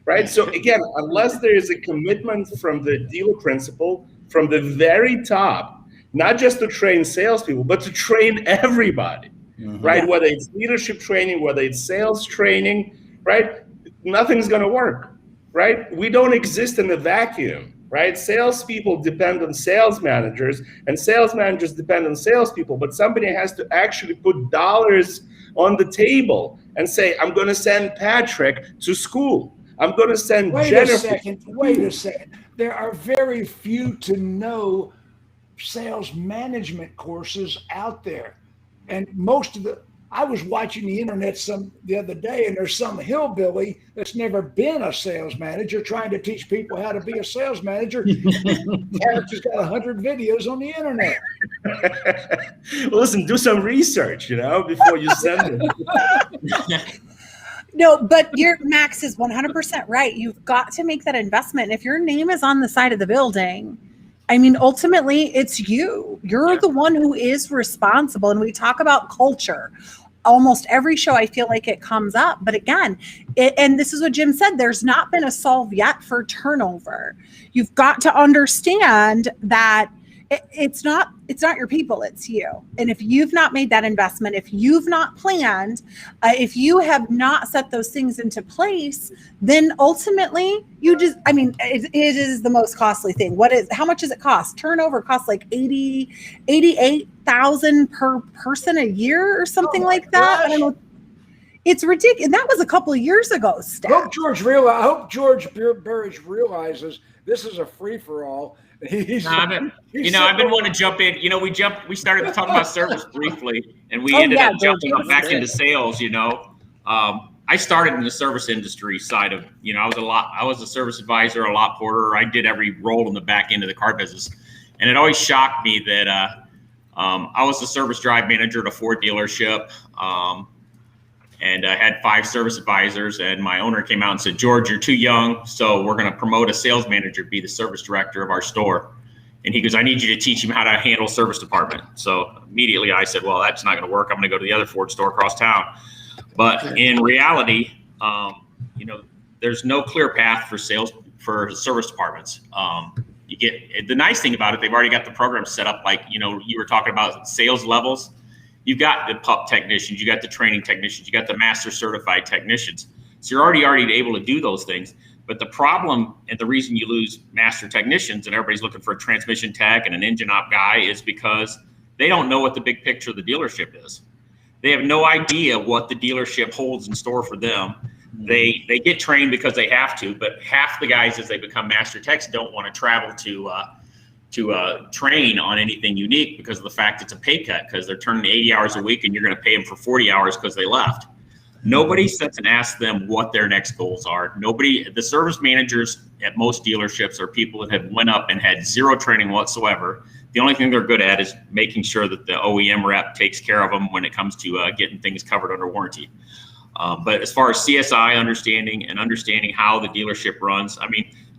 Right, so again, unless there is a commitment from the dealer principal, from the very top, not just to train salespeople, but to train everybody. Right, whether it's leadership training, whether it's sales training, right, nothing's going to work. Right, we don't exist in a vacuum. Right? Salespeople depend on sales managers, and sales managers depend on salespeople. But somebody has to actually put dollars on the table and say, I'm going to send Patrick to school. I'm going to send Wait Jennifer. Wait a second. There are very few to no sales management courses out there. And I was watching the internet the other day, and there's some hillbilly that's never been a sales manager trying to teach people how to be a sales manager. Character's got 100 videos on the internet. Well, listen, do some research, before you send it. No, but Max is 100% right. You've got to make that investment. If your name is on the side of the building, I mean, ultimately, it's you. You're the one who is responsible. And we talk about culture. Almost every show, I feel like it comes up. But again, and this is what Jim said, there's not been a solve yet for turnover. You've got to understand that it's not your people, it's you. And if you've not made that investment, if you've not planned, if you have not set those things into place, then ultimately it is the most costly thing. How much does it cost? Turnover costs like 88,000 per person a year or something like that. I don't know. It's ridiculous. And that was a couple of years ago, Steph. I hope George Berridge realizes this is a free-for-all. I've been wanting to jump in. We started talking about service briefly, and we ended up jumping back into sales. I started in the service industry side of, I was a service advisor, a lot porter. I did every role in the back end of the car business. And it always shocked me that I was the service drive manager at a Ford dealership. And I had 5 service advisors, and my owner came out and said, "George, you're too young, so we're going to promote a sales manager to be the service director of our store." And he goes, "I need you to teach him how to handle service department." So immediately I said, "Well, that's not going to work. I'm going to go to the other Ford store across town." But in reality, there's no clear path for service departments. You get the nice thing about it, they've already got the program set up. Like, you were talking about sales levels. You've got the pup technicians, you got the training technicians, you got the master certified technicians. So you're already able to do those things. But the problem and the reason you lose master technicians and everybody's looking for a transmission tech and an engine op guy is because they don't know what the big picture of the dealership is. They have no idea what the dealership holds in store for them. They get trained because they have to, but half the guys as they become master techs don't want to travel to train on anything unique because of the fact it's a pay cut, because they're turning 80 hours a week and you're going to pay them for 40 hours because they left. Nobody sits and asks them what their next goals are. The service managers at most dealerships are people that have went up and had zero training whatsoever. The only thing they're good at is making sure that the OEM rep takes care of them when it comes to getting things covered under warranty. But as far as CSI understanding how the dealership runs,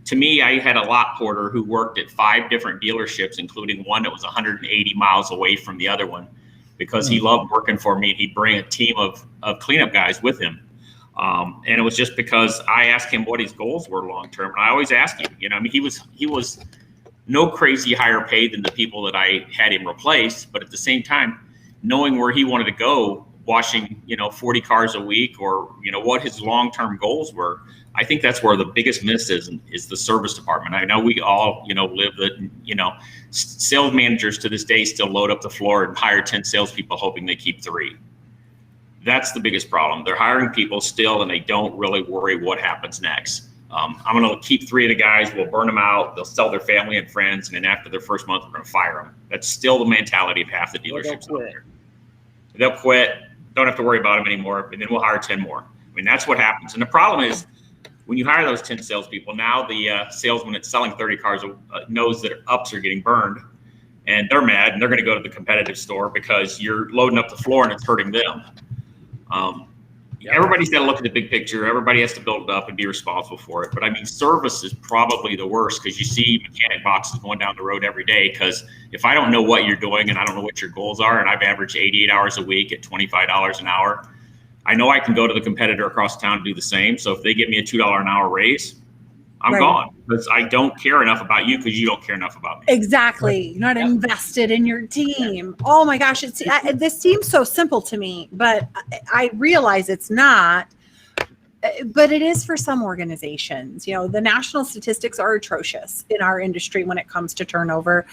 to me, I had a lot porter who worked at 5 different dealerships, including one that was 180 miles away from the other one, because he loved working for me, and he'd bring a team of cleanup guys with him. And it was just because I asked him what his goals were long term. And I always ask him, he was no crazy higher paid than the people that I had him replace, but at the same time, knowing where he wanted to go, washing 40 cars a week, or what his long term goals were. I think that's where the biggest miss is the service department. I know we all, live that, sales managers to this day still load up the floor and hire 10 salespeople hoping they keep 3. That's the biggest problem. They're hiring people still, and they don't really worry what happens next. I'm going to keep 3 of the guys. We'll burn them out. They'll sell their family and friends. And then after their first month, we're going to fire them. That's still the mentality of half the dealerships out there. They'll quit. Don't have to worry about them anymore. And then we'll hire 10 more. That's what happens. And the problem is, when you hire those 10 salespeople, now the salesman that's selling 30 cars knows that ups are getting burned, and they're mad, and they're going to go to the competitive store because you're loading up the floor and it's hurting them. Everybody's got to look at the big picture. Everybody has to build it up and be responsible for it. But service is probably the worst, because you see mechanic boxes going down the road every day. Because if I don't know what you're doing and I don't know what your goals are, and I've averaged 88 hours a week at $25 an hour, I know I can go to the competitor across town to do the same. So if they give me a $2 an hour raise, I'm gone, because I don't care enough about you because you don't care enough about me. Exactly. You're not invested in your team. Oh my gosh. This seems so simple to me, but I realize it's not. But it is for some organizations. The national statistics are atrocious in our industry when it comes to turnover.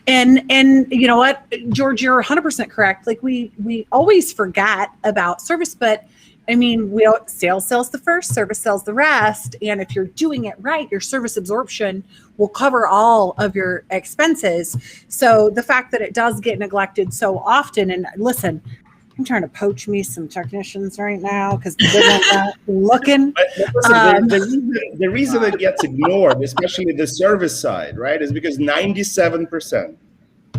And you know what, George, you're 100% correct. Like we always forget about service, but I mean, sales sells the first, service sells the rest. And if you're doing it right, your service absorption will cover all of your expenses. So the fact that it does get neglected so often, and listen, I'm trying to poach me some technicians right now because they're not looking. Listen, the reason it gets ignored, especially the service side, right, is because 97%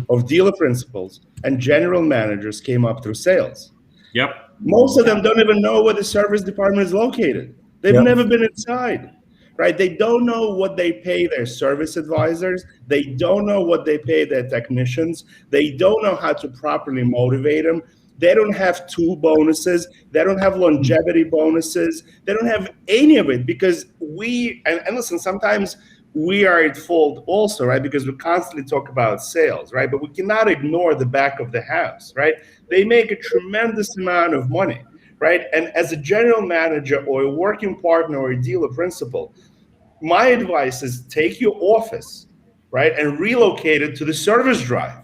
of dealer principals and general managers came up through sales. Yep. Most of them don't even know where the service department is located. They've never been inside, right? They don't know what they pay their service advisors. They don't know what they pay their technicians. They don't know how to properly motivate them. They don't have tool bonuses. They don't have longevity bonuses. They don't have any of it because and listen, sometimes we are at fault also, right? Because we constantly talk about sales, right? But we cannot ignore the back of the house, right? They make a tremendous amount of money, right? And as a general manager or a working partner or a dealer principal, my advice is take your office, right, and relocate it to the service drive,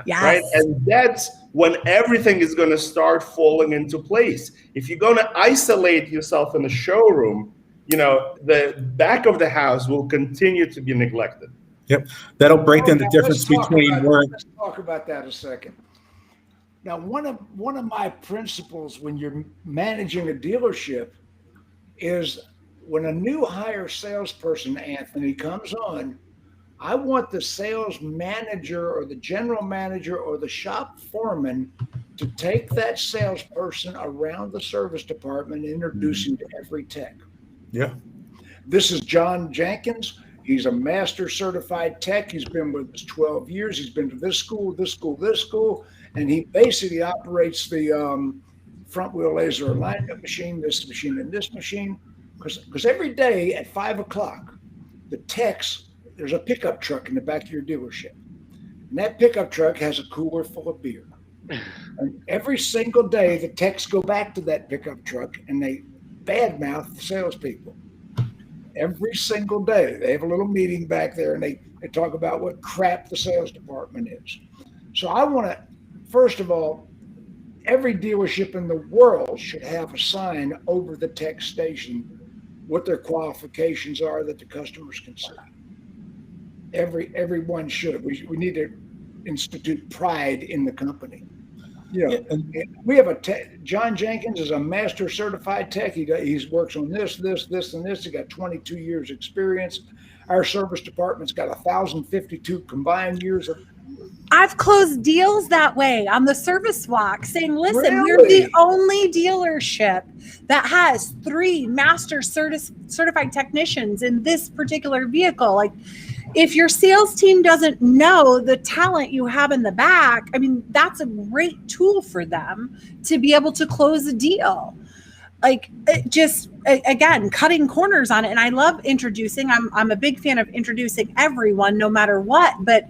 right? And that's when everything is going to start falling into place. If you're going to isolate yourself in a showroom, the back of the house will continue to be neglected. Yep. That'll break down the difference between work. Let's talk about that a second. Now, one of my principles when you're managing a dealership is when a new hire salesperson, Anthony, comes on, I want the sales manager or the general manager or the shop foreman to take that salesperson around the service department and introduce him to every tech. Yeah. This is John Jenkins. He's a master certified tech. He's been with us 12 years. He's been to this school, this school, this school. And he basically operates the front wheel laser alignment machine, this machine, and this machine. Because every day at 5 o'clock, the techs, there's a pickup truck in the back of your dealership. And that pickup truck has a cooler full of beer. And every single day, the techs go back to that pickup truck and they badmouth the salespeople. Every single day, they have a little meeting back there and they talk about what crap the sales department is. So I want to, first of all, every dealership in the world should have a sign over the tech station what their qualifications are that the customers can see. Everyone should. We need to institute pride in the company. We have John Jenkins is a master certified tech. He works on this, and this. He got 22 years experience. Our service department's got 1,052 combined years of. I've closed deals that way on the service walk saying, listen, Really? we're the only dealership that has 3 master certified technicians in this particular vehicle. Like, if your sales team doesn't know the talent you have in the back, I mean, that's a great tool for them to be able to close a deal. Like, just, again, cutting corners on it. And I love introducing. I'm a big fan of introducing everyone, no matter what. But,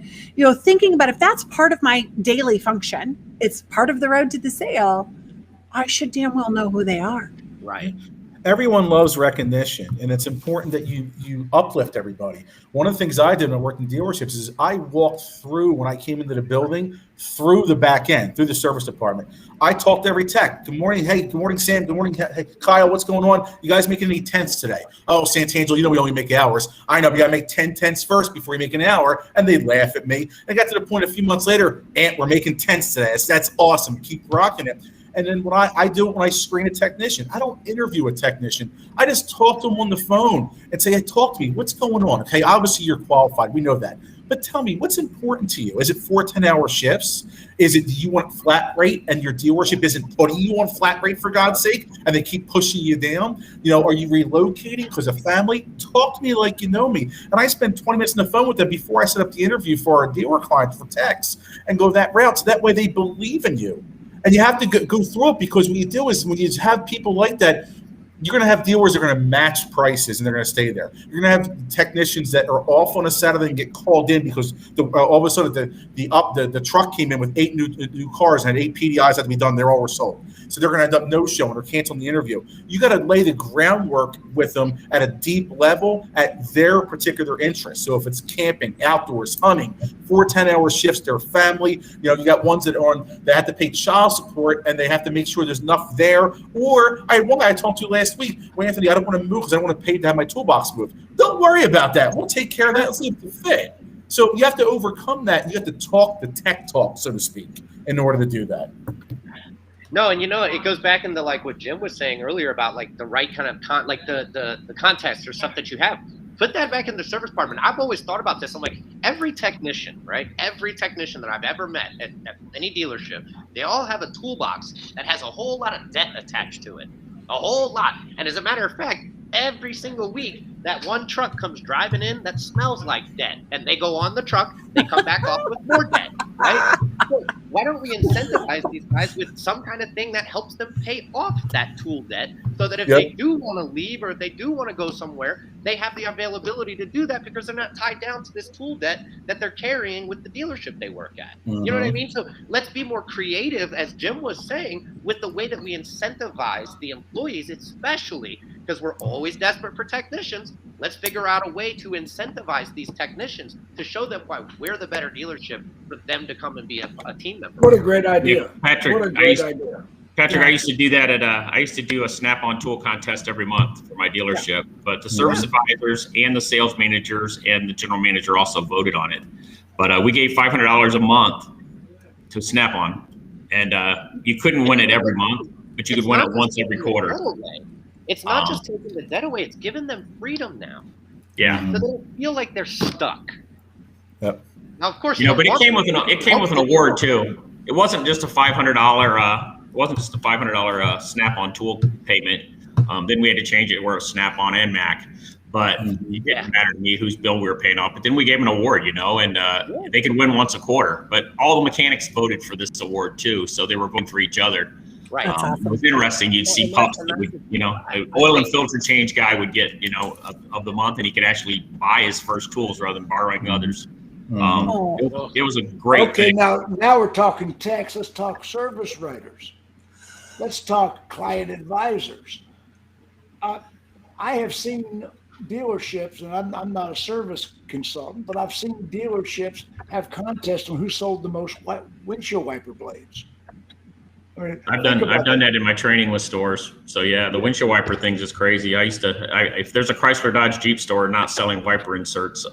thinking about if that's part of my daily function, it's part of the road to the sale, I should damn well know who they are. Right. Everyone loves recognition, and it's important that you uplift everybody. One of the things I did when I worked in dealerships is I walked through, when I came into the building, through the back end, through the service department. I talked to every tech. Good morning. Hey, good morning, Sam. Good morning. Hey, Kyle, what's going on? You guys making any tenths today? Oh, Santangelo, we only make hours. I know, but you got to make 10 tenths first before you make an hour. And they laugh at me. I got to the point a few months later, Ant, we're making tenths today. That's awesome. Keep rocking it. And then when I do it when I screen a technician, I don't interview a technician. I just talk to them on the phone and say, hey, talk to me. What's going on? Okay, obviously you're qualified. We know that. But tell me, what's important to you? Is it 4 10-hour shifts? Is it, do you want flat rate and your dealership isn't putting you on flat rate, for God's sake, and they keep pushing you down? Are you relocating because of family? Talk to me like you know me. And I spend 20 minutes on the phone with them before I set up the interview for our dealer client for techs and go that route. So that way they believe in you. And you have to go through it, because what you do is when you have people like that, you're going to have dealers that are going to match prices and they're going to stay there. You're going to have technicians that are off on a Saturday and get called in because all of a sudden the truck came in with 8 new cars and had 8 PDIs had to be done. They're all were sold. So they're going to end up no-showing or canceling the interview. You got to lay the groundwork with them at a deep level at their particular interest. So if it's camping, outdoors, hunting, 4 10-hour shifts, their family, you got ones that have to pay child support and they have to make sure there's enough there. Or I had one guy I talked to last week, well, Anthony, I don't want to move because I don't want to pay to have my toolbox moved. Don't worry about that. We'll take care of that. Let's leave the fit. So you have to overcome that. You have to talk the tech talk, so to speak, in order to do that. No, and it goes back into like what Jim was saying earlier about like the right kind of the context or stuff that you have. Put that back in the service department. I've always thought about this. I'm like, every technician, right? Every technician that I've ever met at any dealership, they all have a toolbox that has a whole lot of debt attached to it. A whole lot. And as a matter of fact, every single week, that one truck comes driving in that smells like debt. And they go on the truck, they come back off with more debt, right? So why don't we incentivize these guys with some kind of thing that helps them pay off that tool debt so that if they do want to leave or if they do want to go somewhere, they have the availability to do that because they're not tied down to this tool debt that they're carrying with the dealership they work at. You know what I mean? So let's be more creative, as Jim was saying, with the way that we incentivize the employees, especially because we're always desperate for technicians. Let's figure out a way to incentivize these technicians to show them why we're the better dealership for them to come and be a team member. What a great idea. Yeah, Patrick, what a great idea. Patrick, I used to do that I used to do a Snap-on tool contest every month for my dealership, but the service advisors and the sales managers and the general manager also voted on it. But we gave $500 a month to Snap-on, and you couldn't win it every month, but you could win it once every quarter. It's not just taking the debt away; it's giving them freedom now. Yeah. So they don't feel like they're stuck. Yep. Now, of course, but it came with an award too. It wasn't just a $500. It wasn't just a $500 Snap-on tool payment. Then we had to change it where it was Snap-on and Mac. But it didn't matter to me whose bill we were paying off. But then we gave them an award, and they could win once a quarter. But all the mechanics voted for this award too, so they were voting for each other. Right. It was interesting. You'd see pups that would, an oil and filter change guy would get, of the month, and he could actually buy his first tools rather than borrowing others. It was a great thing. Now we're talking techs. Let's talk service writers. Let's talk client advisors. I have seen dealerships, and I'm not a service consultant, but I've seen dealerships have contests on who sold the most windshield wiper blades. I mean, I've done that in my training with stores. So yeah, the windshield wiper things is crazy. If there's a Chrysler Dodge Jeep store not selling wiper inserts,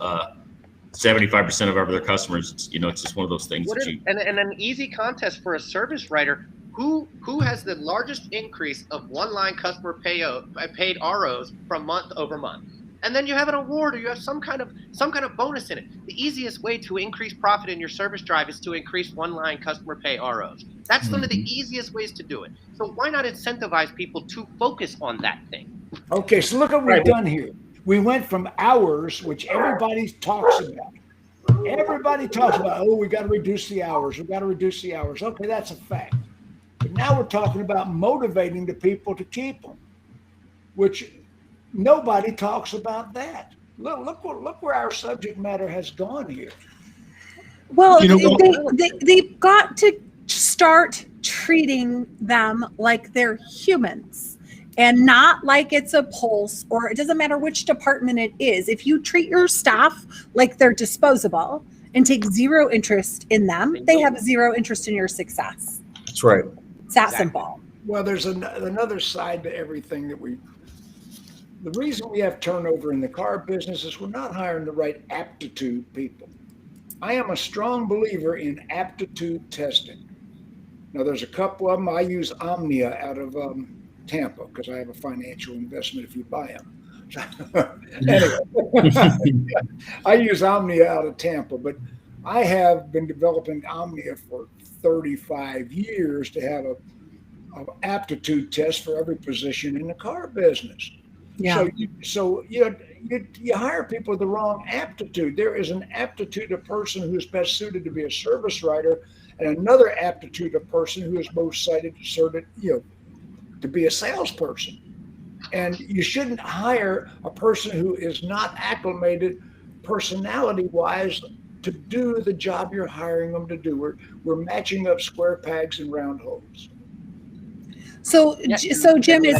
75% of their customers, it's just one of those things. And an easy contest for a service writer. Who has the largest increase of one-line customer paid ROs from month over month? And then you have an award or you have some kind of bonus in it. The easiest way to increase profit in your service drive is to increase one-line customer pay ROs. That's one of the easiest ways to do it. So why not incentivize people to focus on that thing? Okay, so look what we've done here. We went from hours, which everybody talks about. Everybody talks about, we got to reduce the hours. We've got to reduce the hours. Okay, that's a fact. But now we're talking about motivating the people to keep them, which nobody talks about that. Look where our subject matter has gone here. Well, they've got to start treating them like they're humans and not like it's a pulse, or it doesn't matter which department it is. If you treat your staff like they're disposable and take zero interest in them, they have zero interest in your success. That's right. It's that simple. Well, there's another side to everything the reason we have turnover in the car business is we're not hiring the right aptitude people. I am a strong believer in aptitude testing. Now, there's a couple of them. I use Omnia out of Tampa because I have a financial investment if you buy them. Anyway, I use Omnia out of Tampa, but I have been developing Omnia for 35 years to have an aptitude test for every position in the car business. Yeah. So you hire people with the wrong aptitude. There is an aptitude of person who is best suited to be a service writer, and another aptitude of person who is most suited to be a salesperson. And you shouldn't hire a person who is not acclimated personality-wise to do the job you're hiring them to do. We're matching up square pegs and round holes. So Jim, is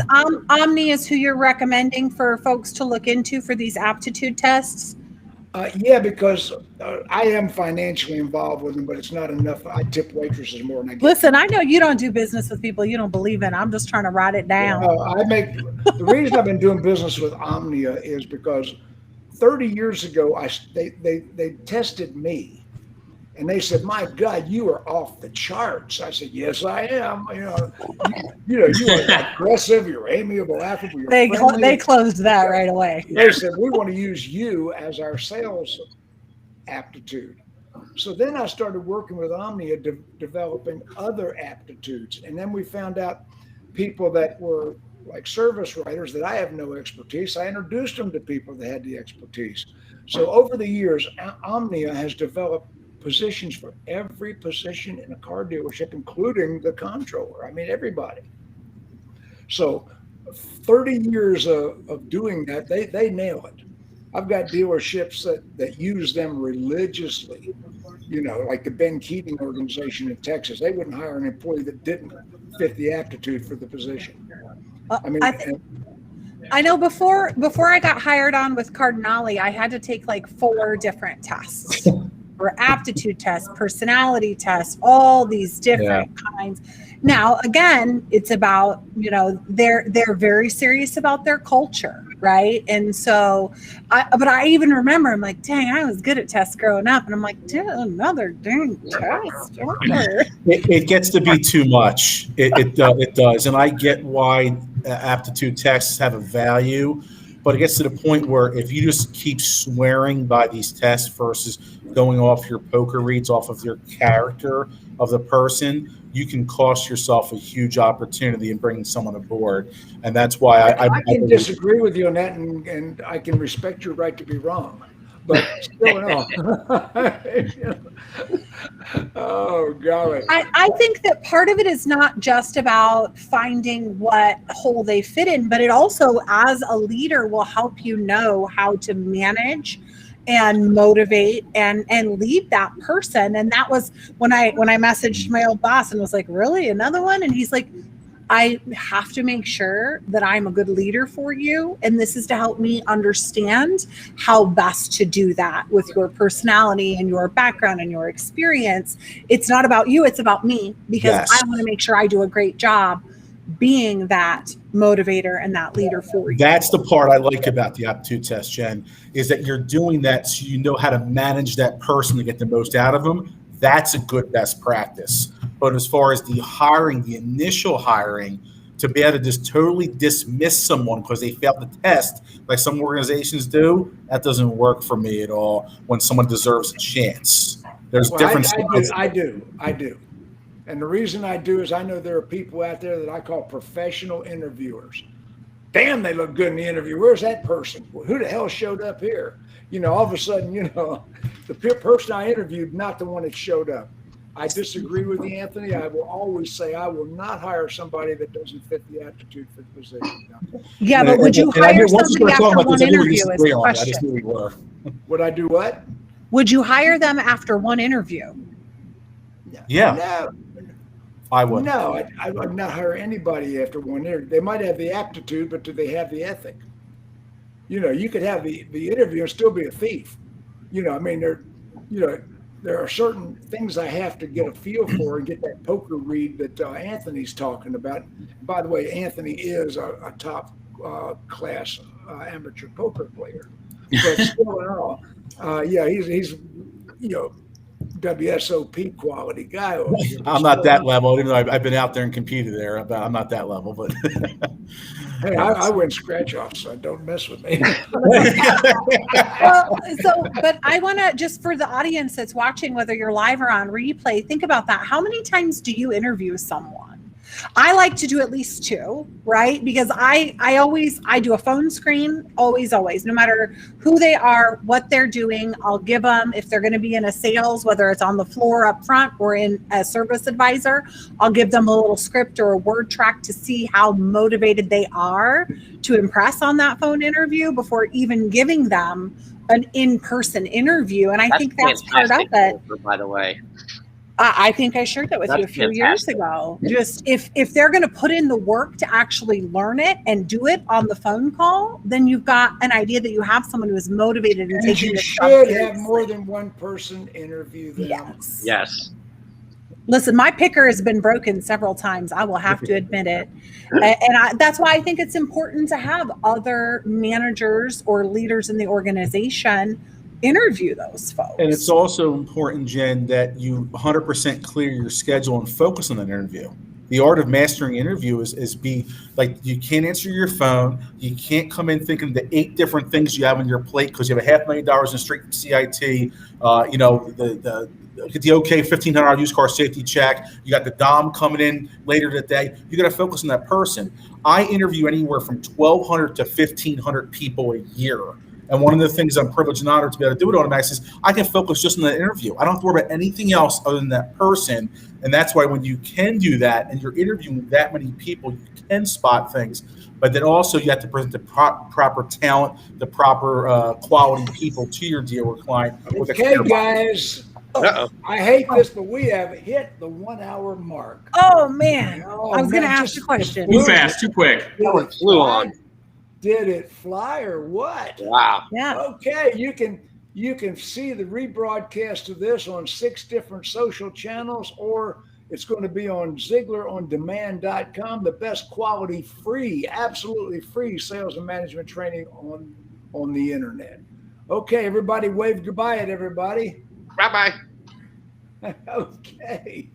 Omnia is who you're recommending for folks to look into for these aptitude tests? Yeah, because I am financially involved with them, but it's not enough. I tip waitresses more than I get. Listen, I know you don't do business with people you don't believe in. I'm just trying to write it down. The reason I've been doing business with Omnia is because 30 years ago, they tested me. And they said, "My God, you are off the charts." I said, "Yes, I am. You are aggressive. You're amiable, affable. You're friendly." They closed that right away. They said, "We want to use you as our sales aptitude." So then I started working with Omnia, developing other aptitudes, and then we found out people that were like service writers that I have no expertise. I introduced them to people that had the expertise. So over the years, Omnia has developed positions for every position in a car dealership, including the controller. I mean, everybody. So 30 years of doing that, they nail it. I've got dealerships that use them religiously, like the Ben Keating organization in Texas. They wouldn't hire an employee that didn't fit the aptitude for the position. I know before I got hired on with Cardinale, I had to take like 4 different tests. Or aptitude tests, personality tests, all these different kinds. Now, again, it's about, they're very serious about their culture, right? And so, but I even remember, I'm like, dang, I was good at tests growing up. And I'm like, dude, another dang test. It gets to be too much. It does. And I get why aptitude tests have a value. But it gets to the point where if you just keep swearing by these tests versus going off your poker reads, off of your character of the person, you can cost yourself a huge opportunity in bringing someone aboard. And that's why I can disagree with you on that, and I can respect your right to be wrong. But still, no. Oh, golly. I think that part of it is not just about finding what hole they fit in, but it also, as a leader, will help you know how to manage and motivate and lead that person. And that was when I messaged my old boss and was like, really, another one? And he's like, I have to make sure that I'm a good leader for you. And this is to help me understand how best to do that with your personality and your background and your experience. It's not about you, it's about me, because I want to make sure I do a great job being that motivator and that leader for you. That's the part I like about the aptitude test, Jen, is that you're doing that so you know how to manage that person to get the most out of them. That's a good best practice. But as far as the hiring, the initial hiring, to be able to just totally dismiss someone because they failed the test, like some organizations do, that doesn't work for me at all when someone deserves a chance. There's different I do. And the reason I do is I know there are people out there that I call professional interviewers. Damn, they look good in the interview. Where's that person? Who the hell showed up here? All of a sudden, the person I interviewed, not the one that showed up. I disagree with you, Anthony. I will always say I will not hire somebody that doesn't fit the aptitude for the position. Yeah, but would you hire somebody after one interview is the question. I just knew we were. Would I do what? Would you hire them after one interview? Yeah. No. I would. No, I would not hire anybody after one interview. They might have the aptitude, but do they have the ethic? You could have the interview and still be a thief. There are certain things I have to get a feel for and get that poker read that Anthony's talking about. By the way, Anthony is a top class amateur poker player. But still in all, he's WSOP quality guy. I'm not that level, even though I've been out there and competed there. But I'm not that level. But hey, I win scratch offs, so don't mess with me. But I want to, just for the audience that's watching, whether you're live or on replay, think about that. How many times do you interview someone? I like to do at least 2, right? Because I do a phone screen, always, no matter who they are, what they're doing. I'll give them, if they're going to be in a sales, whether it's on the floor up front or in a service advisor, I'll give them a little script or a word track to see how motivated they are to impress on that phone interview before even giving them an in-person interview. And I think that's part of it. By the way. I think I shared that with you a few years ago. Just if they're going to put in the work to actually learn it and do it on the phone call, then you've got an idea that you have someone who is motivated and taking you this should have more than one person interview them. Yes. Listen, my picker has been broken several times. I will have to admit it. And that's why I think it's important to have other managers or leaders in the organization interview those folks. And it's also important, Jen, that you 100% clear your schedule and focus on that interview. The art of mastering interview is be like, you can't answer your phone. You can't come in thinking the 8 different things you have on your plate because you have $500,000 in straight from CIT. The OK $1,500 used car safety check. You got the Dom coming in later today. You got to focus on that person. I interview anywhere from 1,200 to 1,500 people a year. And one of the things I'm privileged and honored to be able to do with AutoMax is I can focus just on the interview. I don't have to worry about anything else other than that person. And that's why when you can do that and you're interviewing that many people, you can spot things. But then also you have to present the proper talent, the proper quality people to your deal or client. Okay, guys. I hate this, but we have hit the 1 hour mark. Oh, man. I was going to ask a question. Too fast, too quick. That flew on. Did it fly or what? Wow. Yeah. Okay, you can see the rebroadcast of this on 6 different social channels, or it's going to be on ZieglerOnDemand.com, the best quality, free, absolutely free sales and management training on the internet. Okay, everybody wave goodbye at everybody. Bye-bye. Okay.